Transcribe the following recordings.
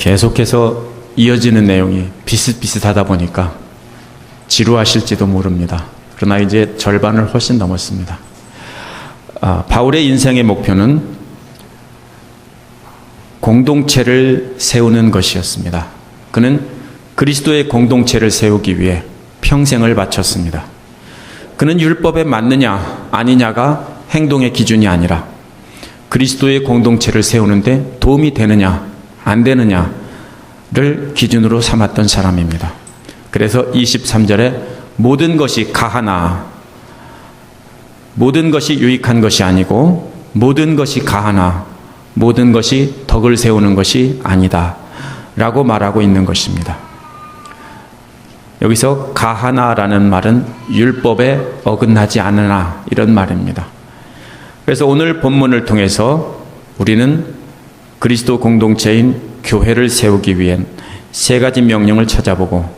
계속해서 이어지는 내용이 비슷비슷하다 보니까 지루하실지도 모릅니다. 그러나 이제 절반을 훨씬 넘었습니다. 바울의 인생의 목표는 공동체를 세우는 것이었습니다. 그는 그리스도의 공동체를 세우기 위해 평생을 바쳤습니다. 그는 율법에 맞느냐 아니냐가 행동의 기준이 아니라 그리스도의 공동체를 세우는데 도움이 되느냐 안 되느냐를 기준으로 삼았던 사람입니다. 그래서 23절에 모든 것이 가하나, 모든 것이 유익한 것이 아니고 모든 것이 가하나 모든 것이 덕을 세우는 것이 아니다 라고 말하고 있는 것입니다. 여기서 가하나라는 말은 율법에 어긋나지 않으나 이런 말입니다. 그래서 오늘 본문을 통해서 우리는 그리스도 공동체인 교회를 세우기 위한 세 가지 명령을 찾아보고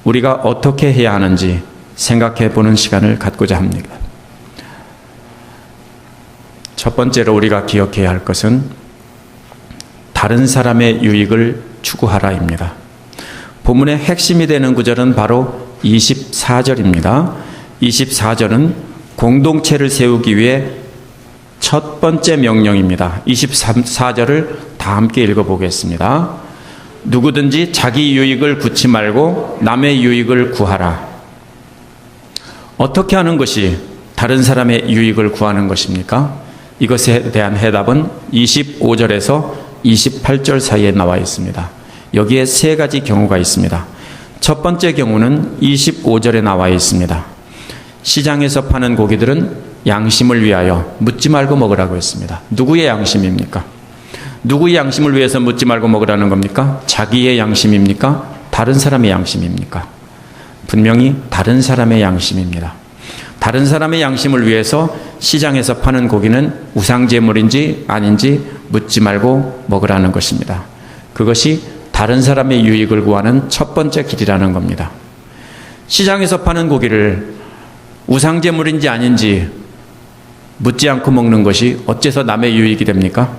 우리가 어떻게 해야 하는지 생각해 보는 시간을 갖고자 합니다. 첫 번째로 우리가 기억해야 할 것은 다른 사람의 유익을 추구하라입니다. 본문의 핵심이 되는 구절은 바로 24절입니다. 24절은 공동체를 세우기 위해 첫 번째 명령입니다. 24절을 다 함께 읽어보겠습니다. 누구든지 자기 유익을 구치 말고 남의 유익을 구하라. 어떻게 하는 것이 다른 사람의 유익을 구하는 것입니까? 이것에 대한 해답은 25절에서 28절 사이에 나와 있습니다. 여기에 세 가지 경우가 있습니다. 첫 번째 경우는 25절에 나와 있습니다. 시장에서 파는 고기들은 양심을 위하여 묻지 말고 먹으라고 했습니다. 누구의 양심입니까? 누구의 양심을 위해서 묻지 말고 먹으라는 겁니까? 자기의 양심입니까? 다른 사람의 양심입니까? 분명히 다른 사람의 양심입니다. 다른 사람의 양심을 위해서 시장에서 파는 고기는 우상제물인지 아닌지 묻지 말고 먹으라는 것입니다. 그것이 다른 사람의 유익을 구하는 첫 번째 길이라는 겁니다. 시장에서 파는 고기를 우상제물인지 아닌지 묻지 않고 먹는 것이 어째서 남의 유익이 됩니까?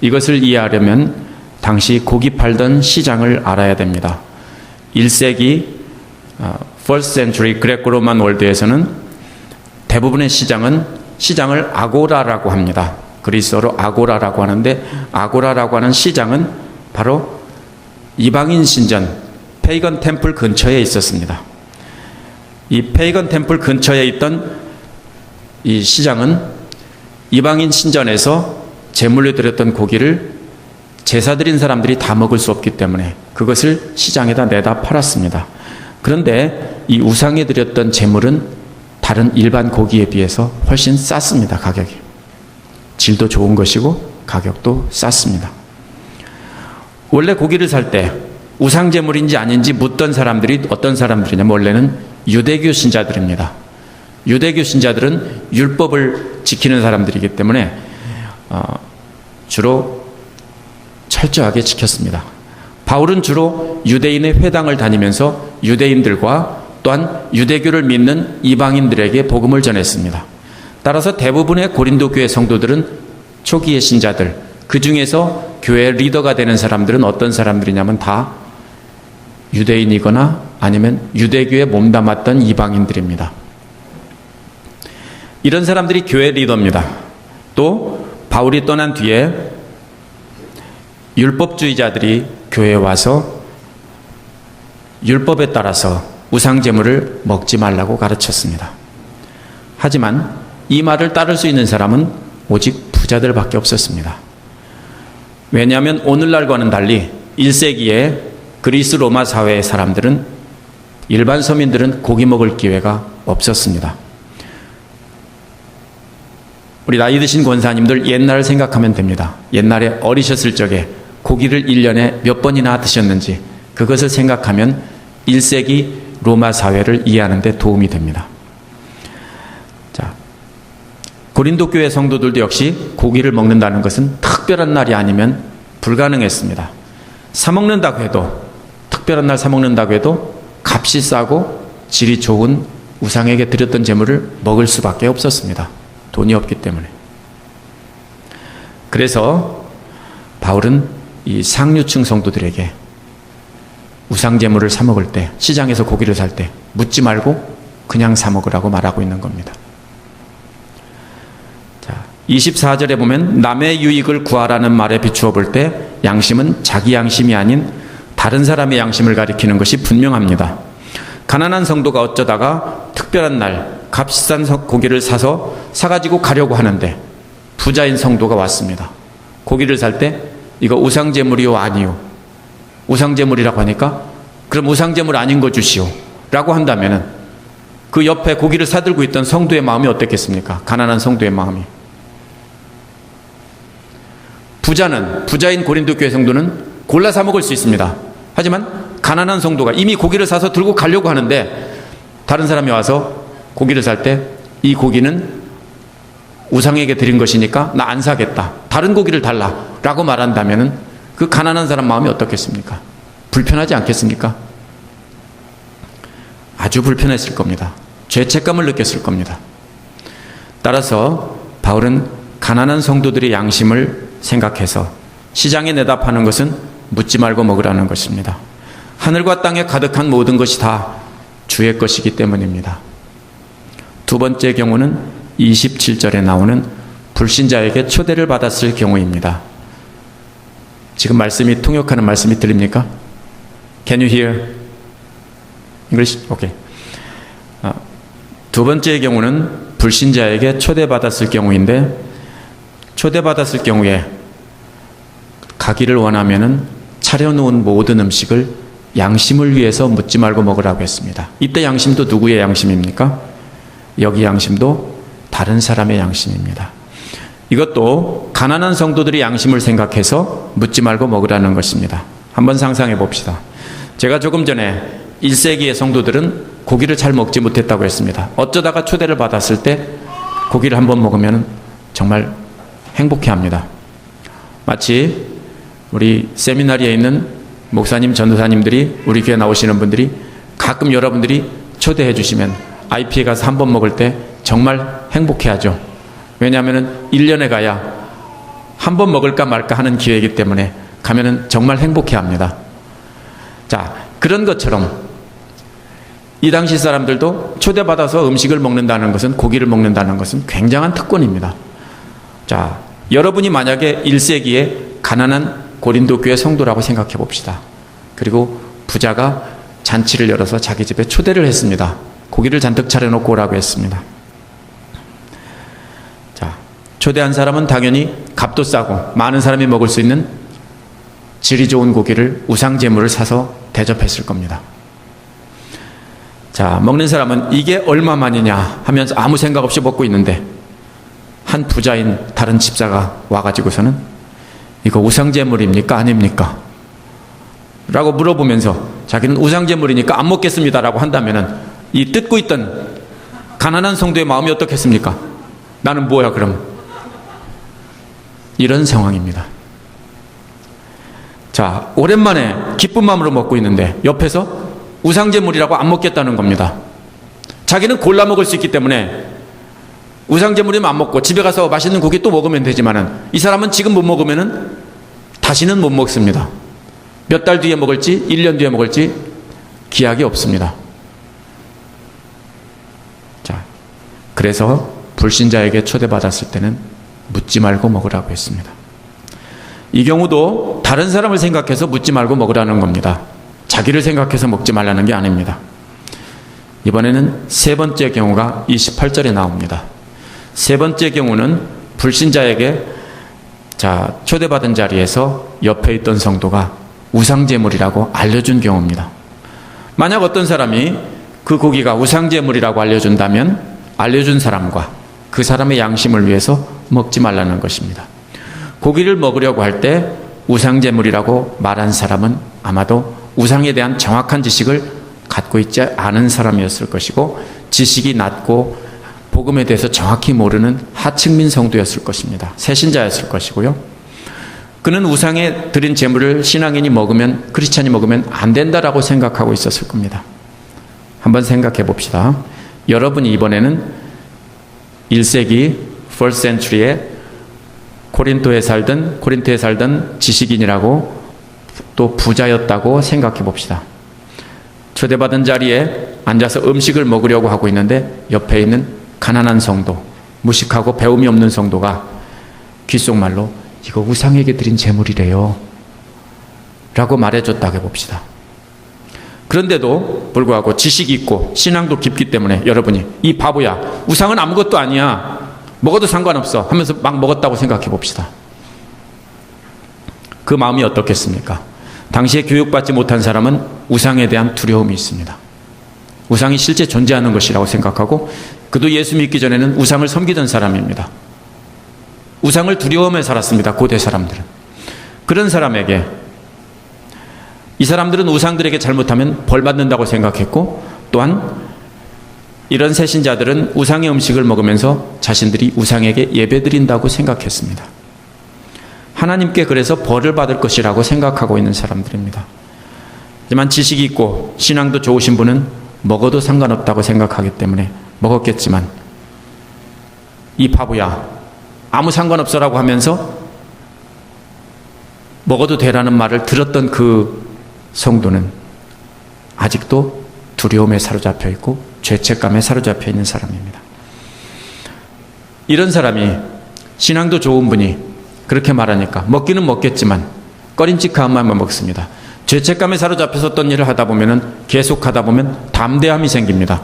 이것을 이해하려면 당시 고기 팔던 시장을 알아야 됩니다. 1세기 First Century 그레코로만 월드에서는 대부분의 시장을 아고라라고 합니다. 그리스어로 아고라라고 하는데 아고라라고 하는 시장은 바로 이방인 신전 페이건 템플 근처에 있었습니다. 이 페이건 템플 근처에 있던 이 시장은 이방인 신전에서 제물로 드렸던 고기를 제사 드린 사람들이 다 먹을 수 없기 때문에 그것을 시장에다 내다 팔았습니다. 그런데 이 우상에 드렸던 제물은 다른 일반 고기에 비해서 훨씬 쌌습니다. 가격이. 질도 좋은 것이고 가격도 쌌습니다. 원래 고기를 살 때 우상 제물인지 아닌지 묻던 사람들이 어떤 사람들이냐면 원래는 유대교 신자들입니다. 유대교 신자들은 율법을 지키는 사람들이기 때문에 주로 철저하게 지켰습니다. 바울은 주로 유대인의 회당을 다니면서 유대인들과 또한 유대교를 믿는 이방인들에게 복음을 전했습니다. 따라서 대부분의 고린도 교회 성도들은 초기의 신자들, 그 중에서 교회 리더가 되는 사람들은 어떤 사람들이냐면 다 유대인이거나 아니면 유대교에 몸담았던 이방인들입니다. 이런 사람들이 교회 리더입니다. 또 바울이 떠난 뒤에 율법주의자들이 교회에 와서 율법에 따라서 우상제물을 먹지 말라고 가르쳤습니다. 하지만 이 말을 따를 수 있는 사람은 오직 부자들밖에 없었습니다. 왜냐하면 오늘날과는 달리 1세기에 그리스 로마 사회의 사람들은 일반 서민들은 고기 먹을 기회가 없었습니다. 우리 나이 드신 권사님들 옛날을 생각하면 됩니다. 옛날에 어리셨을 적에 고기를 1년에 몇 번이나 드셨는지 그것을 생각하면 1세기 로마 사회를 이해하는 데 도움이 됩니다. 자, 고린도 교회 성도들도 역시 고기를 먹는다는 것은 특별한 날이 아니면 불가능했습니다. 사 먹는다고 해도 특별한 날 사 먹는다고 해도 값이 싸고 질이 좋은 우상에게 드렸던 제물을 먹을 수밖에 없었습니다. 돈이 없기 때문에. 그래서 바울은 이 상류층 성도들에게 우상제물을 사 먹을 때, 시장에서 고기를 살 때 묻지 말고 그냥 사 먹으라고 말하고 있는 겁니다. 자, 24절에 보면 남의 유익을 구하라는 말에 비추어 볼 때 양심은 자기 양심이 아닌 다른 사람의 양심을 가리키는 것이 분명합니다. 가난한 성도가 어쩌다가 특별한 날 값비싼 고기를 사가지고 가려고 하는데 부자인 성도가 왔습니다. 고기를 살 때 이거 우상제물이요 아니요? 우상제물이라고 하니까 그럼 우상제물 아닌 거 주시오 라고 한다면은 그 옆에 고기를 사들고 있던 성도의 마음이 어땠겠습니까? 가난한 성도의 마음이. 부자인 고린도 교회 성도는 골라 사 먹을 수 있습니다. 하지만 가난한 성도가 이미 고기를 사서 들고 가려고 하는데 다른 사람이 와서 고기를 살 때 이 고기는 우상에게 드린 것이니까 나 안 사겠다. 다른 고기를 달라 라고 말한다면은 그 가난한 사람 마음이 어떻겠습니까? 불편하지 않겠습니까? 아주 불편했을 겁니다. 죄책감을 느꼈을 겁니다. 따라서 바울은 가난한 성도들의 양심을 생각해서 시장에 내다 파는 것은 묻지 말고 먹으라는 것입니다. 하늘과 땅에 가득한 모든 것이 다 주의 것이기 때문입니다. 두 번째 경우는 27절에 나오는 불신자에게 초대를 받았을 경우입니다. 지금 말씀이 통역하는 말씀이 들립니까? Can you hear English? Okay. 두 번째 경우는 불신자에게 초대받았을 경우인데 초대받았을 경우에 가기를 원하면은 차려놓은 모든 음식을 양심을 위해서 묻지 말고 먹으라고 했습니다. 이때 양심도 누구의 양심입니까? 여기 양심도 다른 사람의 양심입니다. 이것도 가난한 성도들이 양심을 생각해서 묻지 말고 먹으라는 것입니다. 한번 상상해 봅시다. 제가 조금 전에 1세기의 성도들은 고기를 잘 먹지 못했다고 했습니다. 어쩌다가 초대를 받았을 때 고기를 한번 먹으면 정말 행복해합니다. 마치 우리 세미나리에 있는 목사님, 전도사님들이 우리 교회 나오시는 분들이 가끔 여러분들이 초대해 주시면 IP에 가서 한번 먹을 때 정말 행복해하죠. 왜냐하면 1년에 가야 한 번 먹을까 말까 하는 기회이기 때문에 가면은 정말 행복해합니다. 자, 그런 것처럼 이 당시 사람들도 초대받아서 음식을 먹는다는 것은, 고기를 먹는다는 것은 굉장한 특권입니다. 자, 여러분이 만약에 1세기에 가난한 고린도 교회 성도라고 생각해 봅시다. 그리고 부자가 잔치를 열어서 자기 집에 초대를 했습니다. 고기를 잔뜩 차려놓고 오라고 했습니다. 자, 초대한 사람은 당연히 값도 싸고 많은 사람이 먹을 수 있는 질이 좋은 고기를, 우상제물을 사서 대접했을 겁니다. 자, 먹는 사람은 이게 얼마만이냐 하면서 아무 생각 없이 먹고 있는데 한 부자인 다른 집사가 와가지고서는 이거 우상제물입니까? 아닙니까? 라고 물어보면서 자기는 우상제물이니까 안 먹겠습니다 라고 한다면은 이 뜯고 있던 가난한 성도의 마음이 어떻겠습니까? 나는 뭐야 그럼? 이런 상황입니다. 자, 오랜만에 기쁜 마음으로 먹고 있는데 옆에서 우상제물이라고 안 먹겠다는 겁니다. 자기는 골라 먹을 수 있기 때문에 우상제물이면 안 먹고 집에 가서 맛있는 고기 또 먹으면 되지만은 이 사람은 지금 못 먹으면은 다시는 못 먹습니다. 몇 달 뒤에 먹을지 1년 뒤에 먹을지 기약이 없습니다. 자, 그래서 불신자에게 초대받았을 때는 묻지 말고 먹으라고 했습니다. 이 경우도 다른 사람을 생각해서 묻지 말고 먹으라는 겁니다. 자기를 생각해서 먹지 말라는 게 아닙니다. 이번에는 세 번째 경우가 28절에 나옵니다. 세 번째 경우는 불신자에게 초대받은 자리에서 옆에 있던 성도가 우상제물이라고 알려준 경우입니다. 만약 어떤 사람이 그 고기가 우상제물이라고 알려준다면 알려준 사람과 그 사람의 양심을 위해서 먹지 말라는 것입니다. 고기를 먹으려고 할 때 우상제물이라고 말한 사람은 아마도 우상에 대한 정확한 지식을 갖고 있지 않은 사람이었을 것이고 지식이 낮고 복음에 대해서 정확히 모르는 하층민 성도였을 것입니다. 새신자였을 것이고요. 그는 우상에 드린 제물을 신앙인이 먹으면, 크리스찬이 먹으면 안 된다라고 생각하고 있었을 겁니다. 한번 생각해 봅시다. 여러분이 이번에는 1세기, 1st century에 코린토에 살던 지식인이라고 또 부자였다고 생각해 봅시다. 초대받은 자리에 앉아서 음식을 먹으려고 하고 있는데 옆에 있는 가난한 성도, 무식하고 배움이 없는 성도가 귓속말로 이거 우상에게 드린 제물이래요 라고 말해줬다고 해봅시다. 그런데도 불구하고 지식이 있고 신앙도 깊기 때문에 여러분이 이 바보야, 우상은 아무것도 아니야, 먹어도 상관없어 하면서 막 먹었다고 생각해 봅시다. 그 마음이 어떻겠습니까? 당시에 교육받지 못한 사람은 우상에 대한 두려움이 있습니다. 우상이 실제 존재하는 것이라고 생각하고, 그도 예수 믿기 전에는 우상을 섬기던 사람입니다. 우상을 두려워하며 살았습니다. 고대 사람들은. 그런 사람에게, 이 사람들은 우상들에게 잘못하면 벌 받는다고 생각했고, 또한 이런 새신자들은 우상의 음식을 먹으면서 자신들이 우상에게 예배드린다고 생각했습니다. 하나님께 그래서 벌을 받을 것이라고 생각하고 있는 사람들입니다. 하지만 지식이 있고 신앙도 좋으신 분은 먹어도 상관없다고 생각하기 때문에 먹었겠지만, 이 바보야, 아무 상관없어라고 하면서 먹어도 되라는 말을 들었던 그 성도는 아직도 두려움에 사로잡혀 있고 죄책감에 사로잡혀 있는 사람입니다. 이런 사람이, 신앙도 좋은 분이 그렇게 말하니까 먹기는 먹겠지만 꺼림칙한 마음만 먹습니다. 죄책감에 사로잡혀서 어떤 일을 하다 보면, 계속 하다 보면 담대함이 생깁니다.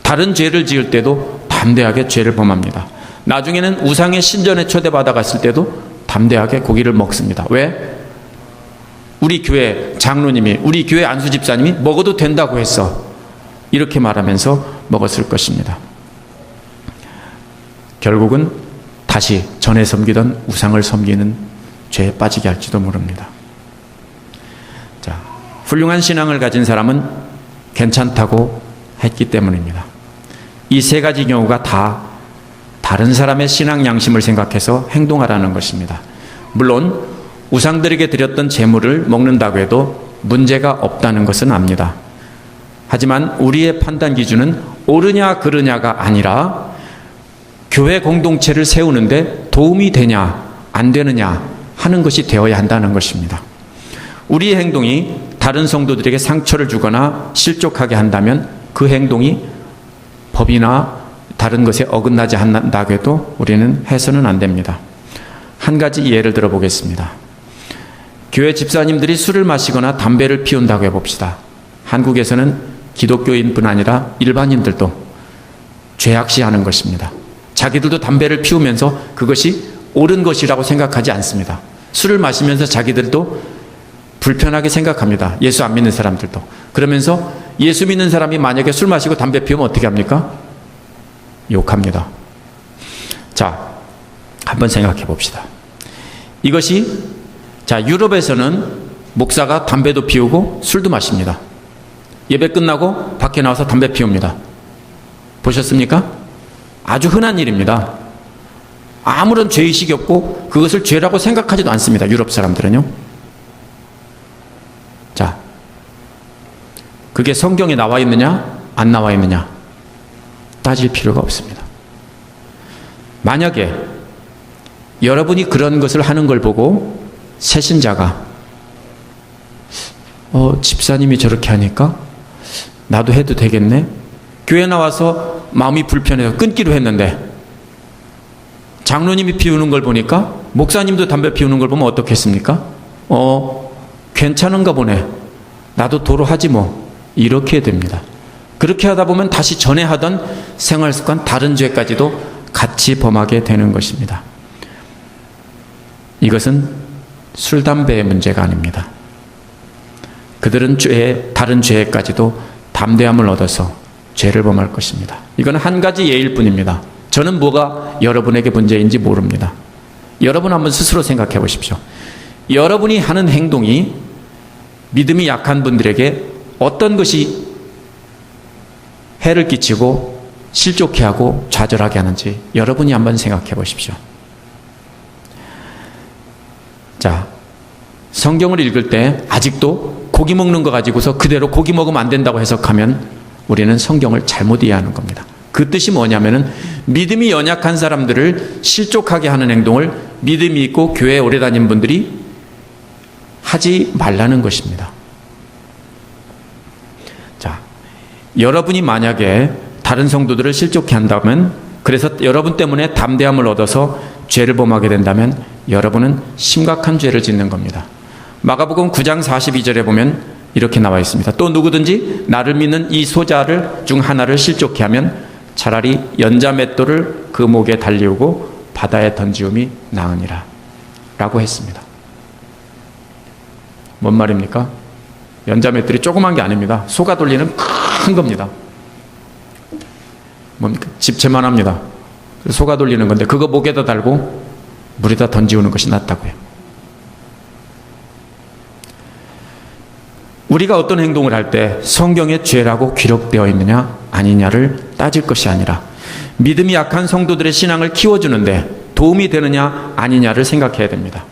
다른 죄를 지을 때도 담대하게 죄를 범합니다. 나중에는 우상의 신전에 초대받아 갔을 때도 담대하게 고기를 먹습니다. 왜? 우리 교회 장로님이, 우리 교회 안수 집사님이 먹어도 된다고 했어, 이렇게 말하면서 먹었을 것입니다. 결국은 다시 전에 섬기던 우상을 섬기는 죄에 빠지게 할지도 모릅니다. 자, 훌륭한 신앙을 가진 사람은 괜찮다고 했기 때문입니다. 이 세 가지 경우가 다 다른 사람의 신앙 양심을 생각해서 행동하라는 것입니다. 물론 우상들에게 드렸던 제물을 먹는다고 해도 문제가 없다는 것은 압니다. 하지만 우리의 판단 기준은 옳으냐 그르냐가 아니라 교회 공동체를 세우는데 도움이 되냐 안 되느냐 하는 것이 되어야 한다는 것입니다. 우리의 행동이 다른 성도들에게 상처를 주거나 실족하게 한다면 그 행동이 법이나 다른 것에 어긋나지 않는다고 해도 우리는 해서는 안 됩니다. 한 가지 예를 들어 보겠습니다. 교회 집사님들이 술을 마시거나 담배를 피운다고 해봅시다. 한국에서는 기독교인뿐 아니라 일반인들도 죄악시하는 것입니다. 자기들도 담배를 피우면서 그것이 옳은 것이라고 생각하지 않습니다. 술을 마시면서 자기들도 불편하게 생각합니다. 예수 안 믿는 사람들도. 그러면서 예수 믿는 사람이 만약에 술 마시고 담배 피우면 어떻게 합니까? 욕합니다. 자, 한번 생각해 봅시다. 이것이, 자, 유럽에서는 목사가 담배도 피우고 술도 마십니다. 예배 끝나고 밖에 나와서 담배 피웁니다. 보셨습니까? 아주 흔한 일입니다. 아무런 죄의식이 없고 그것을 죄라고 생각하지도 않습니다. 유럽 사람들은요. 자, 그게 성경에 나와 있느냐 안 나와 있느냐 따질 필요가 없습니다. 만약에 여러분이 그런 것을 하는 걸 보고 새신자가 집사님이 저렇게 하니까 나도 해도 되겠네, 교회 나와서 마음이 불편해서 끊기로 했는데 장로님이 피우는 걸 보니까 목사님도 담배 피우는 걸 보면 어떻겠습니까? 괜찮은가 보네, 나도 도로 하지 뭐, 이렇게 됩니다. 그렇게 하다 보면 다시 전에 하던 생활습관, 다른 죄까지도 같이 범하게 되는 것입니다. 이것은 술, 담배의 문제가 아닙니다. 그들은 다른 죄까지도 담대함을 얻어서 죄를 범할 것입니다. 이건 한 가지 예일 뿐입니다. 저는 뭐가 여러분에게 문제인지 모릅니다. 여러분 한번 스스로 생각해 보십시오. 여러분이 하는 행동이 믿음이 약한 분들에게 어떤 것이 해를 끼치고 실족해 하고 좌절하게 하는지 여러분이 한번 생각해 보십시오. 자, 성경을 읽을 때 아직도 고기 먹는 거 가지고서 그대로 고기 먹으면 안 된다고 해석하면 우리는 성경을 잘못 이해하는 겁니다. 그 뜻이 뭐냐면은 믿음이 연약한 사람들을 실족하게 하는 행동을 믿음이 있고 교회에 오래 다닌 분들이 하지 말라는 것입니다. 자, 여러분이 만약에 다른 성도들을 실족해 한다면, 그래서 여러분 때문에 담대함을 얻어서 죄를 범하게 된다면 여러분은 심각한 죄를 짓는 겁니다. 마가복음 9장 42절에 보면 이렇게 나와 있습니다. 또 누구든지 나를 믿는 이 소자를 중 하나를 실족해 하면 차라리 연자맷돌을 그 목에 달리우고 바다에 던지움이 나으니라 라고 했습니다. 뭔 말입니까? 연자맷돌이 조그만 게 아닙니다. 소가 돌리는 큰 겁니다. 뭡니까? 집채만 합니다. 소가 돌리는 건데 그거 목에다 달고 물에다 던지우는 것이 낫다고요. 우리가 어떤 행동을 할 때 성경에 죄라고 기록되어 있느냐 아니냐를 따질 것이 아니라 믿음이 약한 성도들의 신앙을 키워주는데 도움이 되느냐 아니냐를 생각해야 됩니다.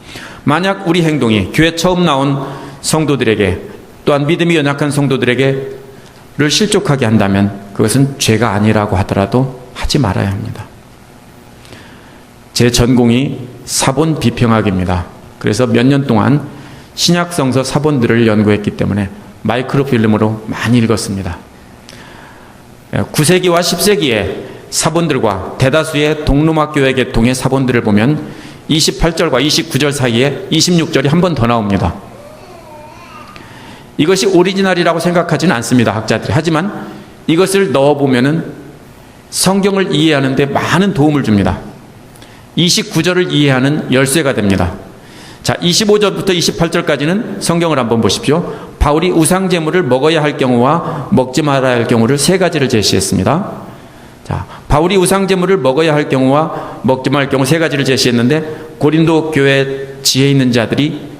만약 우리 행동이 교회 처음 나온 성도들에게 또한 믿음이 연약한 성도들에게를 실족하게 한다면 그것은 죄가 아니라고 하더라도 하지 말아야 합니다. 제 전공이 사본 비평학입니다. 그래서 몇 년 동안 신약 성서 사본들을 연구했기 때문에 마이크로필름으로 많이 읽었습니다. 9세기와 10세기의 사본들과 대다수의 동로마 교회 계통의 사본들을 보면 28절과 29절 사이에 26절이 한 번 더 나옵니다. 이것이 오리지널이라고 생각하지는 않습니다, 학자들이. 하지만 이것을 넣어보면은 성경을 이해하는 데 많은 도움을 줍니다. 29절을 이해하는 열쇠가 됩니다. 자, 25절부터 28절까지는 성경을 한번 보십시오. 바울이 우상제물을 먹어야 할 경우와 먹지 말아야 할 경우를 세 가지를 제시했습니다. 자, 바울이 우상제물을 먹어야 할 경우와 먹지 말아야 할 경우 세 가지를 제시했는데 고린도 교회 지혜 있는 자들이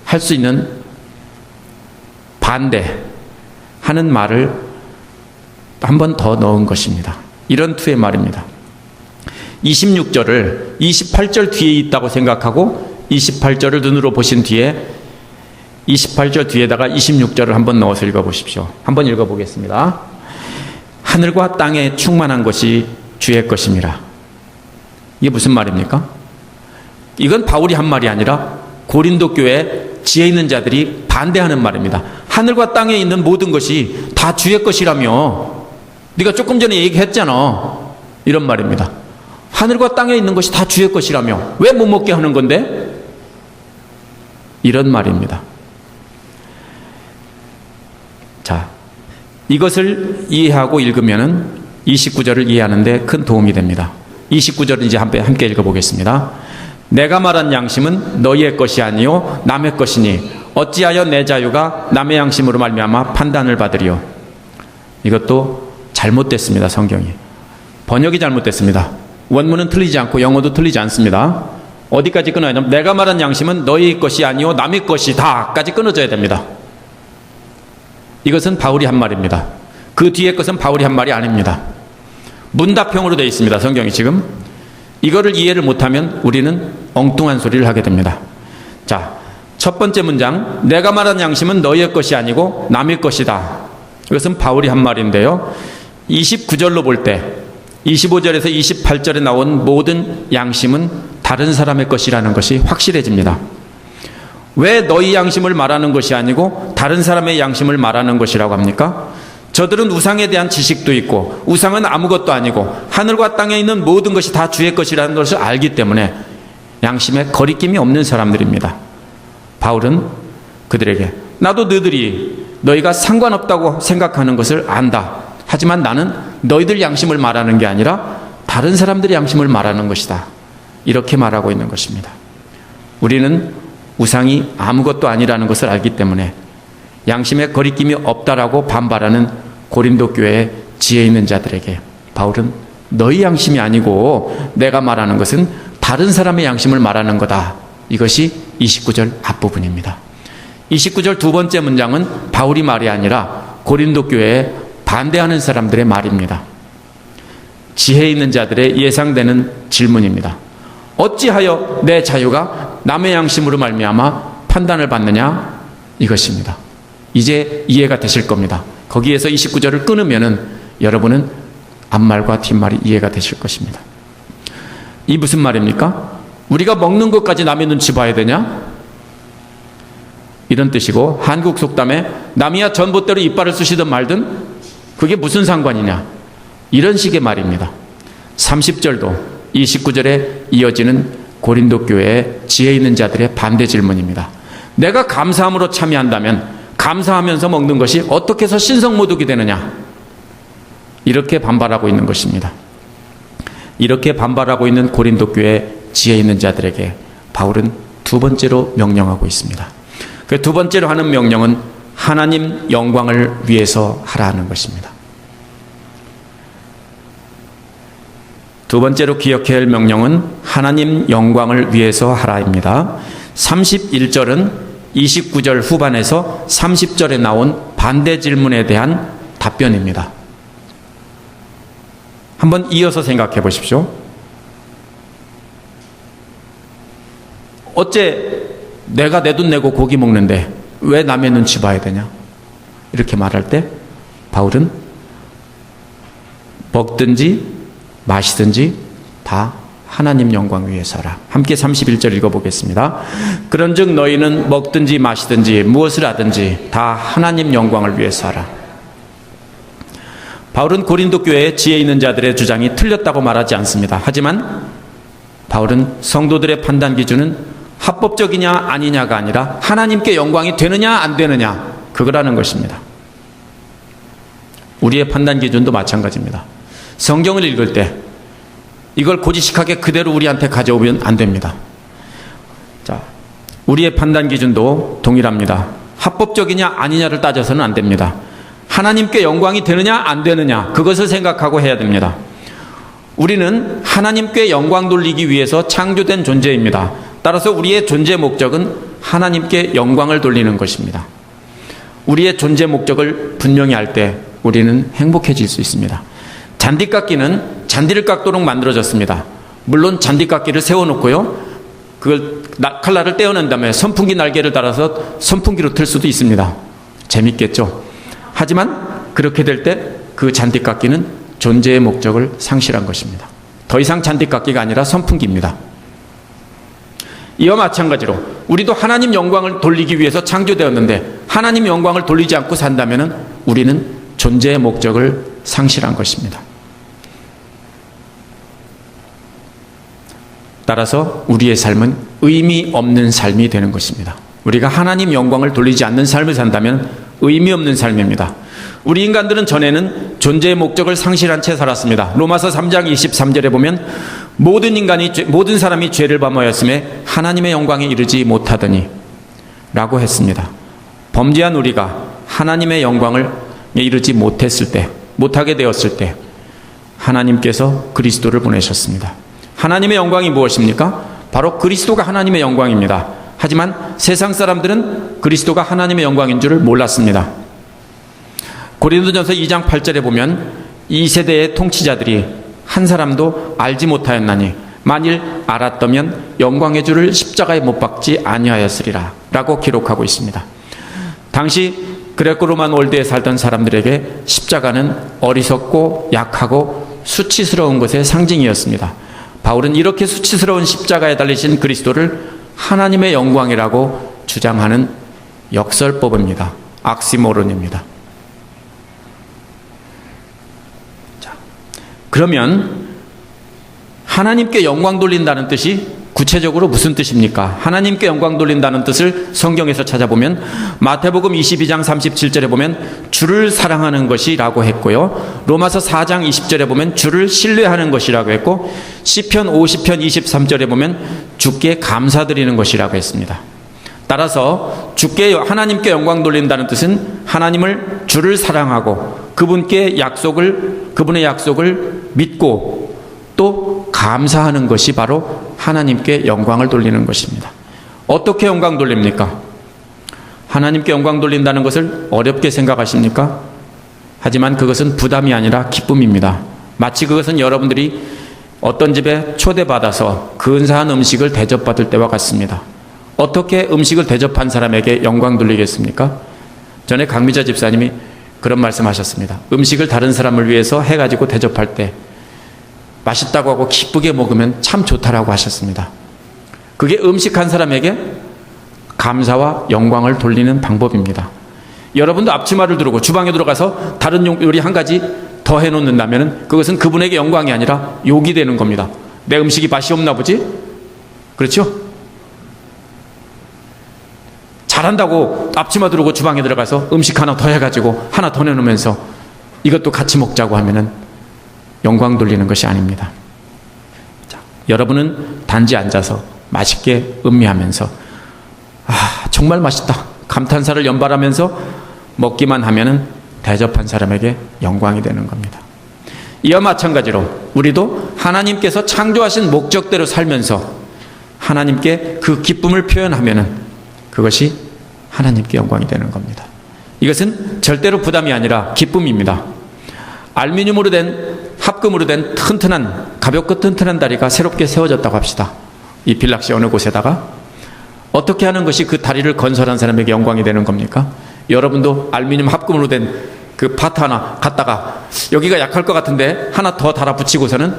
할 수 있는 반대하는 말을 한 번 더 넣은 것입니다. 이런 투의 말입니다. 26절을 28절 뒤에 있다고 생각하고 28절을 눈으로 보신 뒤에 28절 뒤에다가 26절을 한번 넣어서 읽어보십시오. 한번 읽어보겠습니다. 하늘과 땅에 충만한 것이 주의 것입니다. 이게 무슨 말입니까? 이건 바울이 한 말이 아니라 고린도 교회 지혜 있는 자들이 반대하는 말입니다. 하늘과 땅에 있는 모든 것이 다 주의 것이라며 네가 조금 전에 얘기했잖아, 이런 말입니다. 하늘과 땅에 있는 것이 다 주의 것이라며 왜 못 먹게 하는 건데? 이런 말입니다. 자, 이것을 이해하고 읽으면은 29절을 이해하는데 큰 도움이 됩니다. 29절을 이제 함께 읽어보겠습니다. 내가 말한 양심은 너희의 것이 아니요 남의 것이니 어찌하여 내 자유가 남의 양심으로 말미암아 판단을 받으리요. 이것도 잘못됐습니다. 성경이 번역이 잘못됐습니다. 원문은 틀리지 않고 영어도 틀리지 않습니다. 어디까지 끊어야 되냐면 내가 말한 양심은 너희의 것이 아니요 남의 것이다까지 끊어져야 됩니다. 이것은 바울이 한 말입니다. 그 뒤에 것은 바울이 한 말이 아닙니다. 문답형으로 되어 있습니다. 성경이 지금 이거를 이해를 못하면 우리는 엉뚱한 소리를 하게 됩니다. 자, 첫 번째 문장, 내가 말한 양심은 너희의 것이 아니고 남의 것이다. 이것은 바울이 한 말인데요. 29절로 볼 때 25절에서 28절에 나온 모든 양심은 다른 사람의 것이라는 것이 확실해집니다. 왜 너희 양심을 말하는 것이 아니고 다른 사람의 양심을 말하는 것이라고 합니까? 저들은 우상에 대한 지식도 있고 우상은 아무것도 아니고 하늘과 땅에 있는 모든 것이 다 주의 것이라는 것을 알기 때문에 양심에 거리낌이 없는 사람들입니다. 바울은 그들에게 나도 너희가 상관없다고 생각하는 것을 안다. 하지만 나는 너희들 양심을 말하는 게 아니라 다른 사람들의 양심을 말하는 것이다. 이렇게 말하고 있는 것입니다. 우리는 우상이 아무것도 아니라는 것을 알기 때문에 양심에 거리낌이 없다라고 반발하는 고린도 교회의 지혜 있는 자들에게 바울은 너희 양심이 아니고 내가 말하는 것은 다른 사람의 양심을 말하는 거다. 이것이 29절 앞부분입니다. 29절 두 번째 문장은 바울이 말이 아니라 고린도 교회에 반대하는 사람들의 말입니다. 지혜 있는 자들의 예상되는 질문입니다. 어찌하여 내 자유가 남의 양심으로 말미암아 판단을 받느냐? 이것입니다. 이제 이해가 되실 겁니다. 거기에서 29절을 끊으면은 여러분은 앞말과 뒷말이 이해가 되실 것입니다. 이 무슨 말입니까? 우리가 먹는 것까지 남의 눈치 봐야 되냐? 이런 뜻이고, 한국 속담에 남이야 전봇대로 이빨을 쑤시든 말든 그게 무슨 상관이냐, 이런 식의 말입니다. 30절도 29절에 이어지는 고린도 교회의 지혜 있는 자들의 반대 질문입니다. 내가 감사함으로 참여한다면 감사하면서 먹는 것이 어떻게 해서 신성모독이 되느냐, 이렇게 반발하고 있는 것입니다. 이렇게 반발하고 있는 고린도 교회 지혜 있는 자들에게 바울은 두 번째로 명령하고 있습니다. 그 두 번째로 하는 명령은 하나님 영광을 위해서 하라는 것입니다. 두 번째로 기억해야 할 명령은 하나님 영광을 위해서 하라입니다. 31절은 29절 후반에서 30절에 나온 반대 질문에 대한 답변입니다. 한번 이어서 생각해 보십시오. 어째 내가 내 돈 내고 고기 먹는데 왜 남의 눈치 봐야 되냐? 이렇게 말할 때 바울은 먹든지 마시든지 다 하나님 영광 위해서 하라. 함께 31절 읽어보겠습니다. 그런즉 너희는 먹든지 마시든지 무엇을 하든지 다 하나님 영광을 위해서 하라. 바울은 고린도 교회의 지혜 있는 자들의 주장이 틀렸다고 말하지 않습니다. 하지만 바울은 성도들의 판단 기준은 합법적이냐 아니냐가 아니라 하나님께 영광이 되느냐 안 되느냐, 그거라는 것입니다. 우리의 판단 기준도 마찬가지입니다. 성경을 읽을 때 이걸 고지식하게 그대로 우리한테 가져오면 안 됩니다. 자, 우리의 판단 기준도 동일합니다. 합법적이냐 아니냐를 따져서는 안 됩니다. 하나님께 영광이 되느냐 안 되느냐, 그것을 생각하고 해야 됩니다. 우리는 하나님께 영광 돌리기 위해서 창조된 존재입니다. 따라서 우리의 존재 목적은 하나님께 영광을 돌리는 것입니다. 우리의 존재 목적을 분명히 할 때 우리는 행복해질 수 있습니다. 잔디깎기는 잔디를 깎도록 만들어졌습니다. 물론 잔디깎기를 세워놓고요, 그걸 칼날을 떼어낸 다음에 선풍기 날개를 달아서 선풍기로 틀 수도 있습니다. 재밌겠죠? 하지만 그렇게 될 때 그 잔디깎기는 존재의 목적을 상실한 것입니다. 더 이상 잔디깎기가 아니라 선풍기입니다. 이와 마찬가지로 우리도 하나님 영광을 돌리기 위해서 창조되었는데 하나님 영광을 돌리지 않고 산다면 우리는 존재의 목적을 상실한 것입니다. 따라서 우리의 삶은 의미 없는 삶이 되는 것입니다. 우리가 하나님 영광을 돌리지 않는 삶을 산다면 의미 없는 삶입니다. 우리 인간들은 전에는 존재의 목적을 상실한 채 살았습니다. 로마서 3장 23절에 보면 모든 사람이 죄를 범하였음에 하나님의 영광에 이르지 못하더니 라고 했습니다. 범죄한 우리가 하나님의 영광을 이르지 못하게 되었을 때 하나님께서 그리스도를 보내셨습니다. 하나님의 영광이 무엇입니까? 바로 그리스도가 하나님의 영광입니다. 하지만 세상 사람들은 그리스도가 하나님의 영광인 줄을 몰랐습니다. 고린도전서 2장 8절에 보면 이 세대의 통치자들이 한 사람도 알지 못하였나니 만일 알았다면 영광의 주를 십자가에 못 박지 아니하였으리라 라고 기록하고 있습니다. 당시 그레코 로만 월드에 살던 사람들에게 십자가는 어리석고 약하고 수치스러운 것의 상징이었습니다. 바울은 이렇게 수치스러운 십자가에 달리신 그리스도를 하나님의 영광이라고 주장하는 역설법입니다. 악시모론입니다. 자, 그러면 하나님께 영광 돌린다는 뜻이 구체적으로 무슨 뜻입니까? 하나님께 영광 돌린다는 뜻을 성경에서 찾아보면 마태복음 22장 37절에 보면 주를 사랑하는 것이라고 했고요, 로마서 4장 20절에 보면 주를 신뢰하는 것이라고 했고, 시편 50편 23절에 보면 주께 감사드리는 것이라고 했습니다. 따라서 하나님께 영광 돌린다는 뜻은 하나님을, 주를 사랑하고 그분의 약속을 믿고 또 감사하는 것이 바로 하나님께 영광을 돌리는 것입니다. 어떻게 영광 돌립니까? 하나님께 영광 돌린다는 것을 어렵게 생각하십니까? 하지만 그것은 부담이 아니라 기쁨입니다. 마치 그것은 여러분들이 어떤 집에 초대받아서 근사한 음식을 대접받을 때와 같습니다. 어떻게 음식을 대접한 사람에게 영광 돌리겠습니까? 전에 강미자 집사님이 그런 말씀하셨습니다. 음식을 다른 사람을 위해서 해가지고 대접할 때 맛있다고 하고 기쁘게 먹으면 참 좋다라고 하셨습니다. 그게 음식한 사람에게 감사와 영광을 돌리는 방법입니다. 여러분도 앞치마를 두르고 주방에 들어가서 다른 요리 한 가지 더 해놓는다면 그것은 그분에게 영광이 아니라 욕이 되는 겁니다. 내 음식이 맛이 없나 보지? 그렇죠? 잘한다고 앞치마 두르고 주방에 들어가서 음식 하나 더 해가지고 하나 더 내놓으면서 이것도 같이 먹자고 하면은 영광 돌리는 것이 아닙니다. 자, 여러분은 단지 앉아서 맛있게 음미하면서 정말 맛있다 감탄사를 연발하면서 먹기만 하면은 대접한 사람에게 영광이 되는 겁니다. 이와 마찬가지로 우리도 하나님께서 창조하신 목적대로 살면서 하나님께 그 기쁨을 표현하면은 그것이 하나님께 영광이 되는 겁니다. 이것은 절대로 부담이 아니라 기쁨입니다. 알루미늄으로 된 합금으로 된 튼튼한 가볍고 튼튼한 다리가 새롭게 세워졌다고 합시다. 이 빌락시 어느 곳에다가 어떻게 하는 것이 그 다리를 건설한 사람에게 영광이 되는 겁니까? 여러분도 알루미늄 합금으로 된 그 파트 하나 갖다가 여기가 약할 것 같은데 하나 더 달아 붙이고서는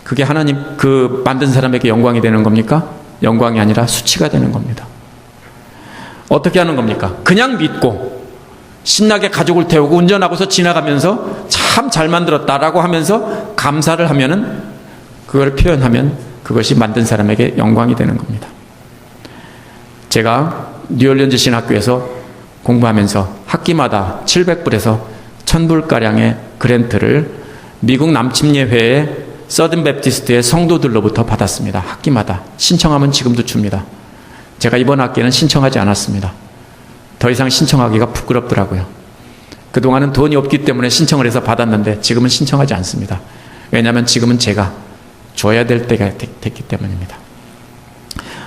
그게 하나님 그 만든 사람에게 영광이 되는 겁니까? 영광이 아니라 수치가 되는 겁니다. 어떻게 하는 겁니까? 그냥 믿고 신나게 가족을 태우고 운전하고서 지나가면서 참 잘 만들었다라고 하면서 감사를 하면은 그걸 표현하면 그것이 만든 사람에게 영광이 되는 겁니다. 제가 뉴올리언즈 신학교에서 공부하면서 학기마다 700불에서 1000불가량의 그랜트를 미국 남침예회의 서든 베프티스트의 성도들로부터 받았습니다. 학기마다. 신청하면 지금도 줍니다. 제가 이번 학기에는 신청하지 않았습니다. 더 이상 신청하기가 부끄럽더라고요. 그동안은 돈이 없기 때문에 신청을 해서 받았는데 지금은 신청하지 않습니다. 왜냐하면 지금은 제가 줘야 될 때가 됐기 때문입니다.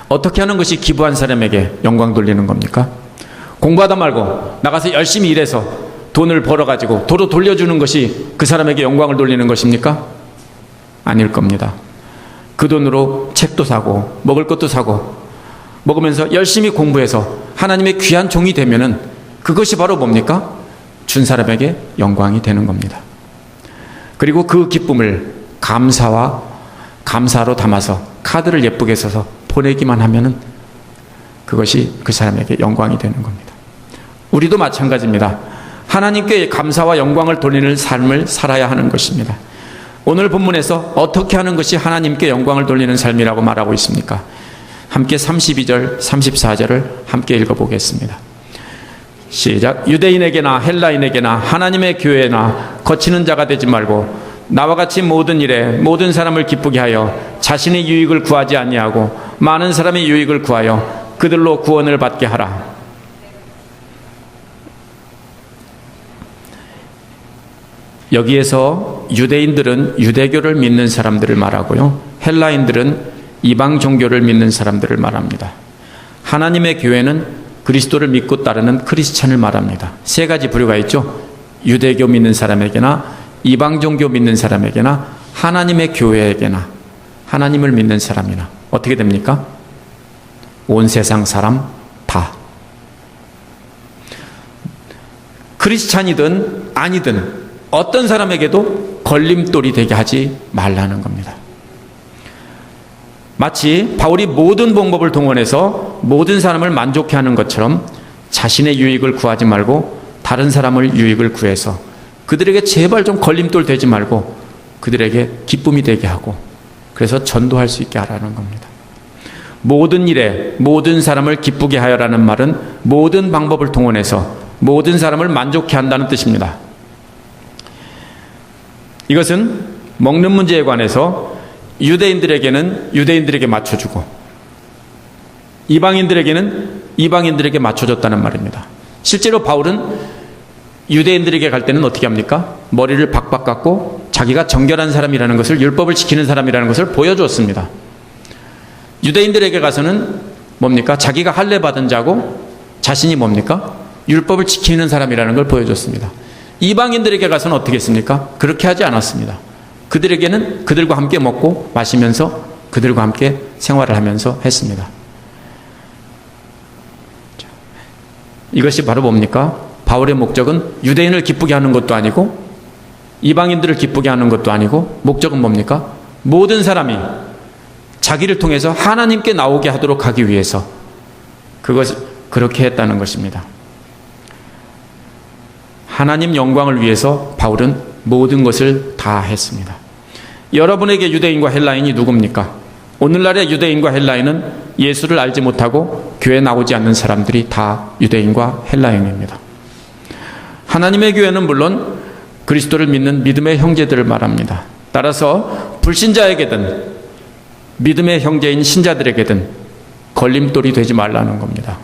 어떻게 하는 것이 기부한 사람에게 영광 돌리는 겁니까? 공부하다 말고 나가서 열심히 일해서 돈을 벌어가지고 도로 돌려주는 것이 그 사람에게 영광을 돌리는 것입니까? 아닐 겁니다. 그 돈으로 책도 사고 먹을 것도 사고 먹으면서 열심히 공부해서 하나님의 귀한 종이 되면은 그것이 바로 뭡니까? 준 사람에게 영광이 되는 겁니다. 그리고 그 기쁨을 감사로 담아서 카드를 예쁘게 써서 보내기만 하면은 그것이 그 사람에게 영광이 되는 겁니다. 우리도 마찬가지입니다. 하나님께 감사와 영광을 돌리는 삶을 살아야 하는 것입니다. 오늘 본문에서 어떻게 하는 것이 하나님께 영광을 돌리는 삶이라고 말하고 있습니까? 함께 32절, 34절을 함께 읽어보겠습니다. 시작. 유대인에게나 헬라인에게나 하나님의 교회나 거치는 자가 되지 말고 나와 같이 모든 일에 모든 사람을 기쁘게 하여 자신의 유익을 구하지 아니하고 많은 사람의 유익을 구하여 그들로 구원을 받게 하라. 여기에서 유대인들은 유대교를 믿는 사람들을 말하고요, 헬라인들은 이방 종교를 믿는 사람들을 말합니다. 하나님의 교회는 그리스도를 믿고 따르는 크리스찬을 말합니다. 세 가지 부류가 있죠. 유대교 믿는 사람에게나 이방 종교 믿는 사람에게나 하나님의 교회에게나 하나님을 믿는 사람이나 어떻게 됩니까? 온 세상 사람 다. 크리스찬이든 아니든 어떤 사람에게도 걸림돌이 되게 하지 말라는 겁니다. 마치 바울이 모든 방법을 동원해서 모든 사람을 만족해 하는 것처럼 자신의 유익을 구하지 말고 다른 사람을 유익을 구해서 그들에게 제발 좀 걸림돌 되지 말고 그들에게 기쁨이 되게 하고 그래서 전도할 수 있게 하라는 겁니다. 모든 일에 모든 사람을 기쁘게 하여라는 말은 모든 방법을 동원해서 모든 사람을 만족해 한다는 뜻입니다. 이것은 먹는 문제에 관해서 유대인들에게는 유대인들에게 맞춰주고 이방인들에게는 이방인들에게 맞춰줬다는 말입니다. 실제로 바울은 유대인들에게 갈 때는 어떻게 합니까? 머리를 박박 깎고 자기가 정결한 사람이라는 것을, 율법을 지키는 사람이라는 것을 보여주었습니다. 유대인들에게 가서는 뭡니까? 자기가 할례 받은 자고 자신이 뭡니까? 율법을 지키는 사람이라는 걸 보여줬습니다. 이방인들에게 가서는 어떻게 했습니까? 그렇게 하지 않았습니다. 그들에게는 그들과 함께 먹고 마시면서 그들과 함께 생활을 하면서 했습니다. 이것이 바로 뭡니까? 바울의 목적은 유대인을 기쁘게 하는 것도 아니고 이방인들을 기쁘게 하는 것도 아니고 목적은 뭡니까? 모든 사람이 자기를 통해서 하나님께 나오게 하도록 하기 위해서 그렇게 했다는 것입니다. 하나님 영광을 위해서 바울은 모든 것을 다 했습니다. 여러분에게 유대인과 헬라인이 누굽니까? 오늘날의 유대인과 헬라인은 예수를 알지 못하고 교회에 나오지 않는 사람들이 다 유대인과 헬라인입니다. 하나님의 교회는 물론 그리스도를 믿는 믿음의 형제들을 말합니다. 따라서 불신자에게든 믿음의 형제인 신자들에게든 걸림돌이 되지 말라는 겁니다.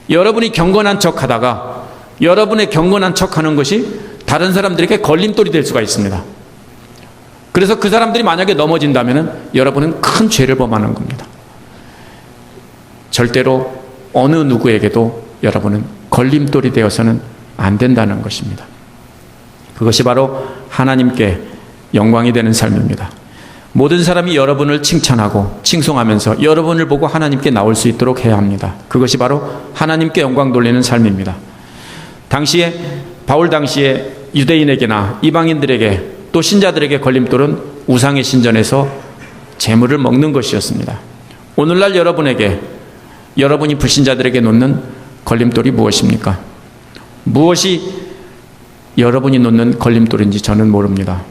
여러분이 경건한 척하다가 여러분의 경건한 척하는 것이 다른 사람들에게 걸림돌이 될 수가 있습니다. 그래서 그 사람들이 만약에 넘어진다면 여러분은 큰 죄를 범하는 겁니다. 절대로 어느 누구에게도 여러분은 걸림돌이 되어서는 안 된다는 것입니다. 그것이 바로 하나님께 영광이 되는 삶입니다. 모든 사람이 여러분을 칭찬하고 칭송하면서 여러분을 보고 하나님께 나올 수 있도록 해야 합니다. 그것이 바로 하나님께 영광 돌리는 삶입니다. 바울 당시에 유대인에게나 이방인들에게 또 신자들에게 걸림돌은 우상의 신전에서 재물을 먹는 것이었습니다. 오늘날 여러분이 불신자들에게 놓는 걸림돌이 무엇입니까? 무엇이 여러분이 놓는 걸림돌인지 저는 모릅니다.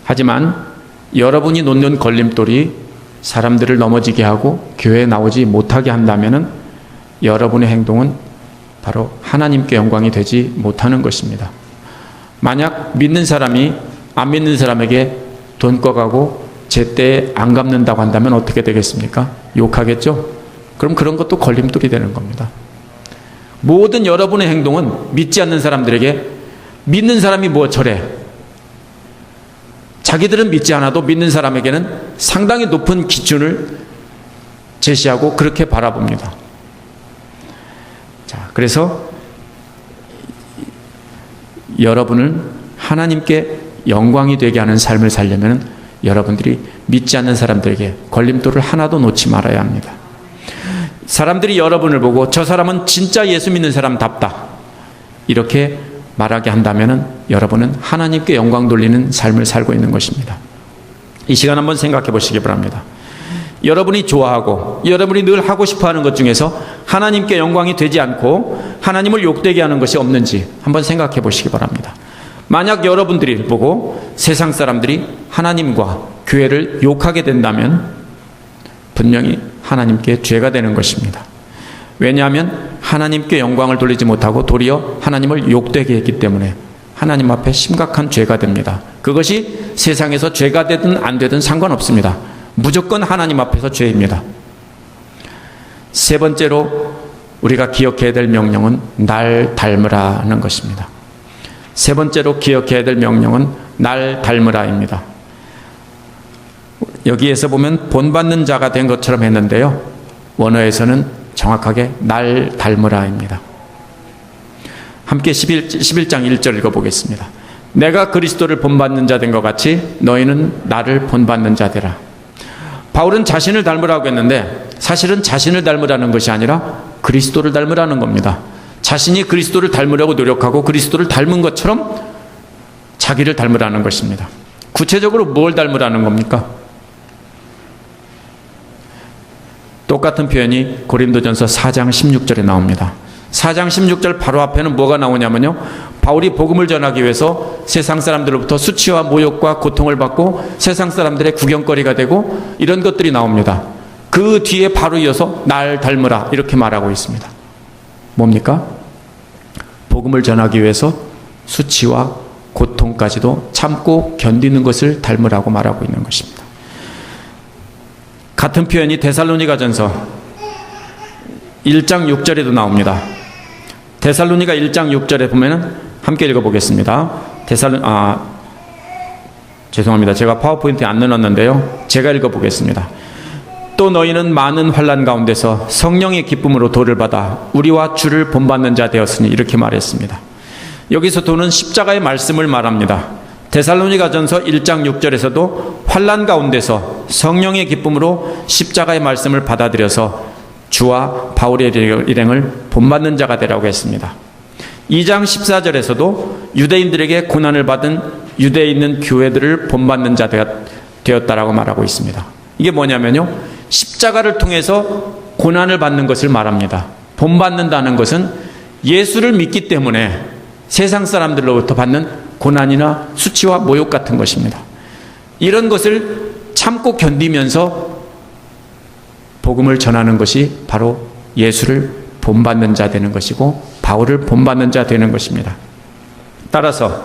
하지만 여러분이 놓는 걸림돌이 사람들을 넘어지게 하고 교회에 나오지 못하게 한다면 여러분의 행동은 바로 하나님께 영광이 되지 못하는 것입니다. 만약 믿는 사람이 안 믿는 사람에게 돈 꺼가고 제때에 안 갚는다고 한다면 어떻게 되겠습니까? 욕하겠죠? 그럼 그런 것도 걸림돌이 되는 겁니다. 모든 여러분의 행동은 믿지 않는 사람들에게 믿는 사람이 뭐 저래? 자기들은 믿지 않아도 믿는 사람에게는 상당히 높은 기준을 제시하고 그렇게 바라봅니다. 자, 그래서 여러분을 하나님께 영광이 되게 하는 삶을 살려면 여러분들이 믿지 않는 사람들에게 걸림돌을 하나도 놓지 말아야 합니다. 사람들이 여러분을 보고 저 사람은 진짜 예수 믿는 사람답다 이렇게 말하게 한다면 여러분은 하나님께 영광 돌리는 삶을 살고 있는 것입니다. 이 시간 한번 생각해 보시기 바랍니다. 여러분이 좋아하고 여러분이 늘 하고 싶어하는 것 중에서 하나님께 영광이 되지 않고 하나님을 욕되게 하는 것이 없는지 한번 생각해 보시기 바랍니다. 만약 여러분들이 보고 세상 사람들이 하나님과 교회를 욕하게 된다면 분명히 하나님께 죄가 되는 것입니다. 왜냐하면 하나님께 영광을 돌리지 못하고 도리어 하나님을 욕되게 했기 때문에 하나님 앞에 심각한 죄가 됩니다. 그것이 세상에서 죄가 되든 안 되든 상관없습니다. 무조건 하나님 앞에서 죄입니다. 세 번째로 우리가 기억해야 될 명령은 날 닮으라는 것입니다. 세 번째로 기억해야 될 명령은 날 닮으라입니다. 여기에서 보면 본받는 자가 된 것처럼 했는데요. 원어에서는 정확하게 날 닮으라입니다. 함께 11장 1절 읽어보겠습니다. 내가 그리스도를 본받는 자 된 것 같이 너희는 나를 본받는 자 되라. 바울은 자신을 닮으라고 했는데 사실은 자신을 닮으라는 것이 아니라 그리스도를 닮으라는 겁니다. 자신이 그리스도를 닮으려고 노력하고 그리스도를 닮은 것처럼 자기를 닮으라는 것입니다. 구체적으로 뭘 닮으라는 겁니까? 똑같은 표현이 고린도전서 4장 16절에 나옵니다. 4장 16절 바로 앞에는 뭐가 나오냐면요. 바울이 복음을 전하기 위해서 세상 사람들로부터 수치와 모욕과 고통을 받고 세상 사람들의 구경거리가 되고 이런 것들이 나옵니다. 그 뒤에 바로 이어서 날 닮으라 이렇게 말하고 있습니다. 뭡니까? 복음을 전하기 위해서 수치와 고통까지도 참고 견디는 것을 닮으라고 말하고 있는 것입니다. 같은 표현이 데살로니가전서 1장 6절에도 나옵니다. 데살로니가 1장 6절에 보면은 함께 읽어보겠습니다. 죄송합니다. 제가 파워포인트에 안 넣어놨는데요. 제가 읽어보겠습니다. 또 너희는 많은 환난 가운데서 성령의 기쁨으로 도를 받아 우리와 주를 본받는 자 되었으니 이렇게 말했습니다. 여기서 도는 십자가의 말씀을 말합니다. 데살로니가전서 1장 6절에서도 환난 가운데서 성령의 기쁨으로 십자가의 말씀을 받아들여서 주와 바울의 일행을 본받는 자가 되라고 했습니다. 2장 14절에서도 유대인들에게 고난을 받은 유대에 있는 교회들을 본받는 자 되었다라고 말하고 있습니다. 이게 뭐냐면요, 십자가를 통해서 고난을 받는 것을 말합니다. 본받는다는 것은 예수를 믿기 때문에 세상 사람들로부터 받는 고난이나 수치와 모욕 같은 것입니다. 이런 것을 참고 견디면서 복음을 전하는 것이 바로 예수를 본받는 자 되는 것이고 바울을 본받는 자 되는 것입니다. 따라서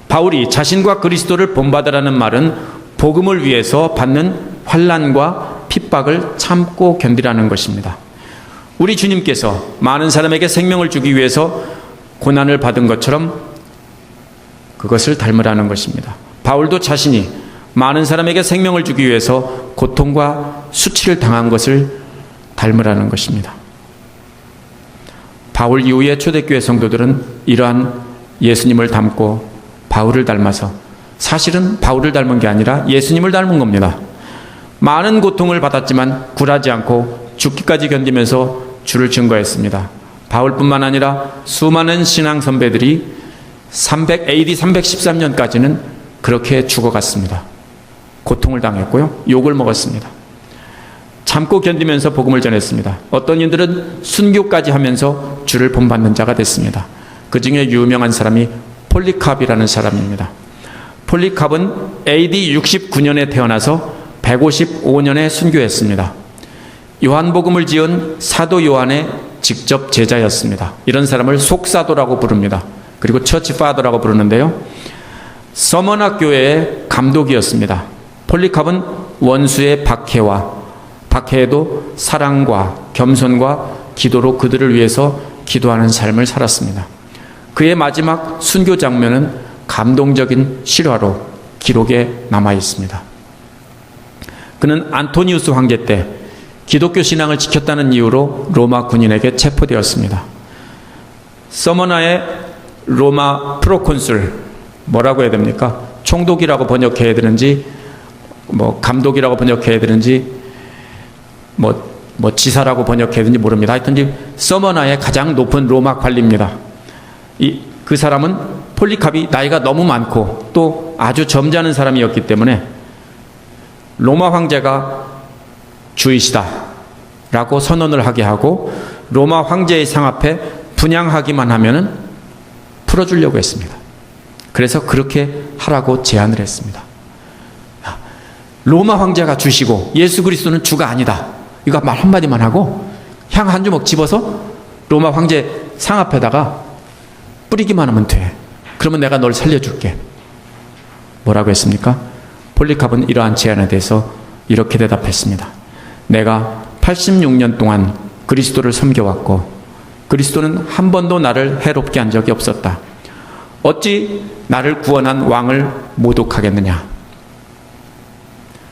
바울이 자신과 그리스도를 본받으라는 말은 복음을 위해서 받는 환난과 핍박을 참고 견디라는 것입니다. 우리 주님께서 많은 사람에게 생명을 주기 위해서 고난을 받은 것처럼 그것을 닮으라는 것입니다. 바울도 자신이 많은 사람에게 생명을 주기 위해서 고통과 수치를 당한 것을 닮으라는 것입니다. 바울 이후에 초대교회 성도들은 이러한 예수님을 닮고 바울을 닮아서, 사실은 바울을 닮은 게 아니라 예수님을 닮은 겁니다. 많은 고통을 받았지만 굴하지 않고 죽기까지 견디면서 주를 증거했습니다. 바울뿐만 아니라 수많은 신앙 선배들이 AD 313년까지는 그렇게 죽어갔습니다. 고통을 당했고요, 욕을 먹었습니다. 참고 견디면서 복음을 전했습니다. 어떤 이들은 순교까지 하면서 주를 본받는 자가 됐습니다. 그 중에 유명한 사람이 폴리캅이라는 사람입니다. 폴리캅은 AD 69년에 태어나서 155년에 순교했습니다. 요한복음을 지은 사도 요한의 직접 제자였습니다. 이런 사람을 속사도라고 부릅니다. 그리고 처치파더라고 부르는데요, 서머나 교회의 감독이었습니다. 폴리캅은 원수의 박해에도 사랑과 겸손과 기도로 그들을 위해서 기도하는 삶을 살았습니다. 그의 마지막 순교 장면은 감동적인 실화로 기록에 남아 있습니다. 그는 안토니우스 황제 때 기독교 신앙을 지켰다는 이유로 로마 군인에게 체포되었습니다. 서머나의 로마 프로콘술, 뭐라고 해야 됩니까? 총독이라고 번역해야 되는지, 감독이라고 번역해야 되는지, 지사라고 번역해야 되는지 모릅니다. 하여튼 서머나의 가장 높은 로마 관리입니다. 그 사람은 폴리캅이 나이가 너무 많고 또 아주 점잖은 사람이었기 때문에 로마 황제가 주이시다 라고 선언을 하게 하고 로마 황제의 상 앞에 분향하기만 하면은 풀어주려고 했습니다. 그래서 그렇게 하라고 제안을 했습니다. 로마 황제가 주시고 예수 그리스도는 주가 아니다, 이거 말 한마디만 하고 향 한 주먹 집어서 로마 황제 상 앞에다가 뿌리기만 하면 돼. 그러면 내가 널 살려줄게. 뭐라고 했습니까? 폴리캅은 이러한 제안에 대해서 이렇게 대답했습니다. 내가 86년 동안 그리스도를 섬겨왔고 그리스도는 한 번도 나를 해롭게 한 적이 없었다. 어찌 나를 구원한 왕을 모독하겠느냐.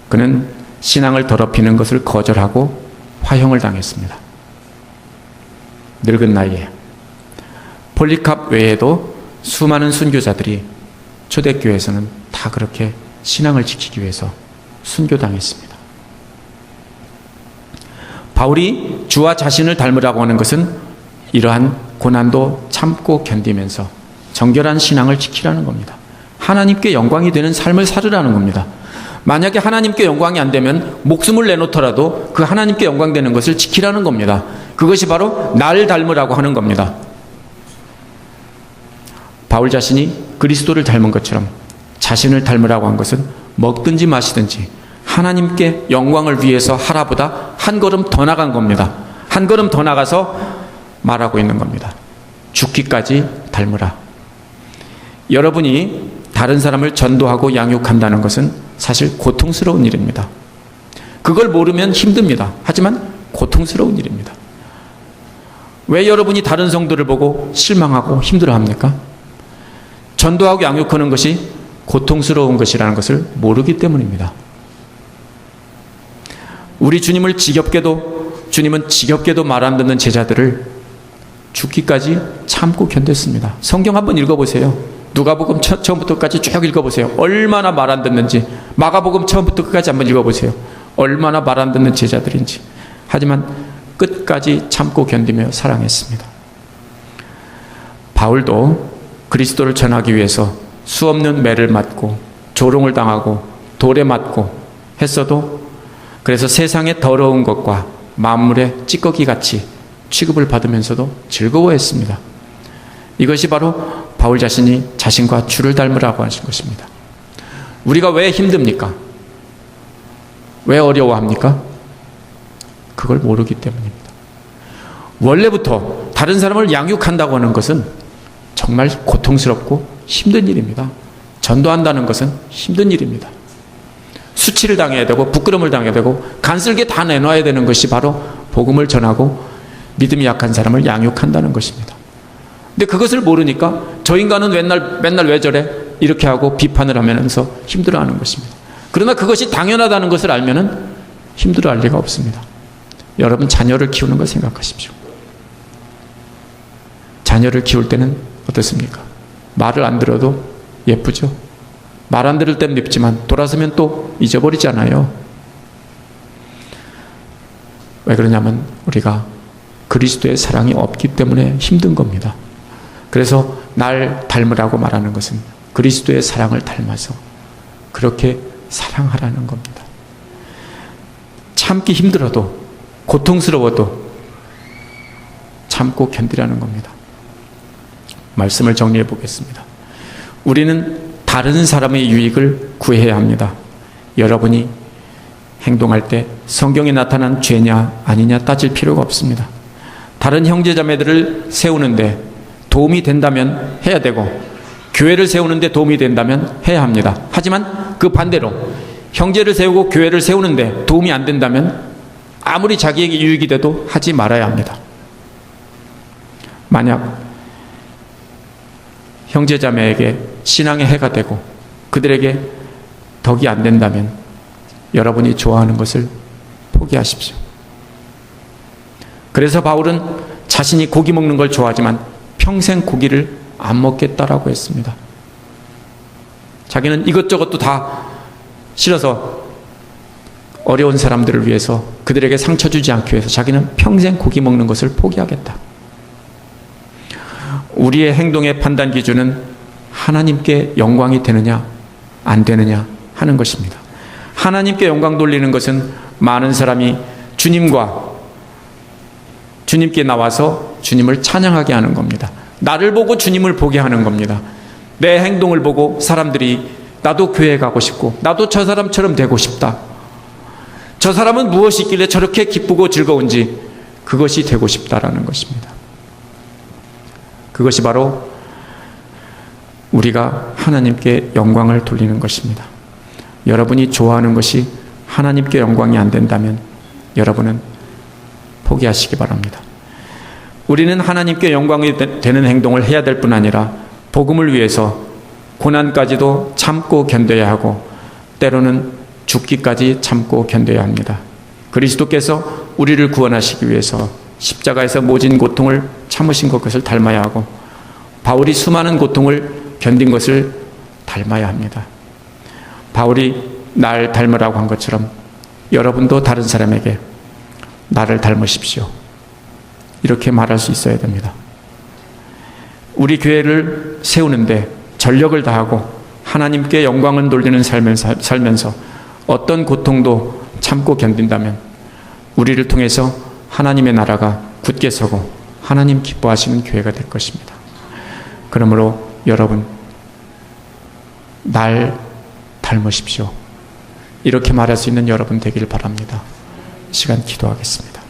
그는 신앙을 더럽히는 것을 거절하고 화형을 당했습니다. 늙은 나이에. 폴리캅 외에도 수많은 순교자들이 초대교회에서는 다 그렇게 신앙을 지키기 위해서 순교당했습니다. 바울이 주와 자신을 닮으라고 하는 것은 이러한 고난도 참고 견디면서 정결한 신앙을 지키라는 겁니다. 하나님께 영광이 되는 삶을 살으라는 겁니다. 만약에 하나님께 영광이 안 되면 목숨을 내놓더라도 그 하나님께 영광 되는 것을 지키라는 겁니다. 그것이 바로 나를 닮으라고 하는 겁니다. 바울 자신이 그리스도를 닮은 것처럼 자신을 닮으라고 한 것은 먹든지 마시든지 하나님께 영광을 위해서 하라보다 한 걸음 더 나간 겁니다. 한 걸음 더 나가서 말하고 있는 겁니다. 죽기까지 닮으라. 여러분이 다른 사람을 전도하고 양육한다는 것은 사실 고통스러운 일입니다. 그걸 모르면 힘듭니다. 하지만 고통스러운 일입니다. 왜 여러분이 다른 성도를 보고 실망하고 힘들어합니까? 전도하고 양육하는 것이 고통스러운 것이라는 것을 모르기 때문입니다. 우리 주님은 지겹게도 말 안 듣는 제자들을 죽기까지 참고 견뎠습니다. 성경 한번 읽어보세요. 누가복음 처음부터까지 쭉 읽어보세요. 얼마나 말 안 듣는지. 마가복음 처음부터 끝까지 한번 읽어보세요. 얼마나 말 안 듣는 제자들인지. 하지만 끝까지 참고 견디며 사랑했습니다. 바울도 그리스도를 전하기 위해서 수없는 매를 맞고 조롱을 당하고 돌에 맞고 했어도 그래서 세상의 더러운 것과 만물의 찌꺼기같이 취급을 받으면서도 즐거워했습니다. 이것이 바로 바울 자신이 자신과 주를 닮으라고 하신 것입니다. 우리가 왜 힘듭니까? 왜 어려워합니까? 그걸 모르기 때문입니다. 원래부터 다른 사람을 양육한다고 하는 것은 정말 고통스럽고 힘든 일입니다. 전도한다는 것은 힘든 일입니다. 수치를 당해야 되고 부끄러움을 당해야 되고 간슬게 다 내놔야 되는 것이 바로 복음을 전하고 믿음이 약한 사람을 양육한다는 것입니다. 근데 그것을 모르니까 저 인간은 맨날 왜 저래? 이렇게 하고 비판을 하면서 힘들어하는 것입니다. 그러나 그것이 당연하다는 것을 알면은 힘들어할 리가 없습니다. 여러분 자녀를 키우는 걸 생각하십시오. 자녀를 키울 때는 어떻습니까? 말을 안 들어도 예쁘죠? 말 안 들을 때는 밉지만 돌아서면 또 잊어버리잖아요. 왜 그러냐면 우리가 그리스도의 사랑이 없기 때문에 힘든 겁니다. 그래서 날 닮으라고 말하는 것은 그리스도의 사랑을 닮아서 그렇게 사랑하라는 겁니다. 참기 힘들어도 고통스러워도 참고 견디라는 겁니다. 말씀을 정리해 보겠습니다. 우리는 다른 사람의 유익을 구해야 합니다. 여러분이 행동할 때 성경에 나타난 죄냐 아니냐 따질 필요가 없습니다. 다른 형제자매들을 세우는데 도움이 된다면 해야 되고 교회를 세우는데 도움이 된다면 해야 합니다. 하지만 그 반대로 형제를 세우고 교회를 세우는데 도움이 안 된다면 아무리 자기에게 유익이 돼도 하지 말아야 합니다. 만약 형제자매에게 신앙의 해가 되고 그들에게 덕이 안 된다면 여러분이 좋아하는 것을 포기하십시오. 그래서 바울은 자신이 고기 먹는 걸 좋아하지만 평생 고기를 안 먹겠다라고 했습니다. 자기는 이것저것도 다 싫어서 어려운 사람들을 위해서 그들에게 상처 주지 않기 위해서 자기는 평생 고기 먹는 것을 포기하겠다. 우리의 행동의 판단 기준은 하나님께 영광이 되느냐 안 되느냐 하는 것입니다. 하나님께 영광 돌리는 것은 많은 사람이 주님께 나와서 주님을 찬양하게 하는 겁니다. 나를 보고 주님을 보게 하는 겁니다. 내 행동을 보고 사람들이 나도 교회 가고 싶고 나도 저 사람처럼 되고 싶다. 저 사람은 무엇이 있길래 저렇게 기쁘고 즐거운지 그것이 되고 싶다라는 것입니다. 그것이 바로 우리가 하나님께 영광을 돌리는 것입니다. 여러분이 좋아하는 것이 하나님께 영광이 안 된다면 여러분은 포기하시기 바랍니다. 우리는 하나님께 영광이 되는 행동을 해야 될 뿐 아니라 복음을 위해서 고난까지도 참고 견뎌야 하고 때로는 죽기까지 참고 견뎌야 합니다. 그리스도께서 우리를 구원하시기 위해서 십자가에서 모진 고통을 참으신 것을 닮아야 하고 바울이 수많은 고통을 견딘 것을 닮아야 합니다. 바울이 날 닮으라고 한 것처럼 여러분도 다른 사람에게 나를 닮으십시오. 이렇게 말할 수 있어야 됩니다. 우리 교회를 세우는데 전력을 다하고 하나님께 영광을 돌리는 살면서 어떤 고통도 참고 견딘다면 우리를 통해서 하나님의 나라가 굳게 서고 하나님 기뻐하시는 교회가 될 것입니다. 그러므로 여러분 날 닮으십시오. 이렇게 말할 수 있는 여러분 되길 바랍니다. 시간 기도하겠습니다.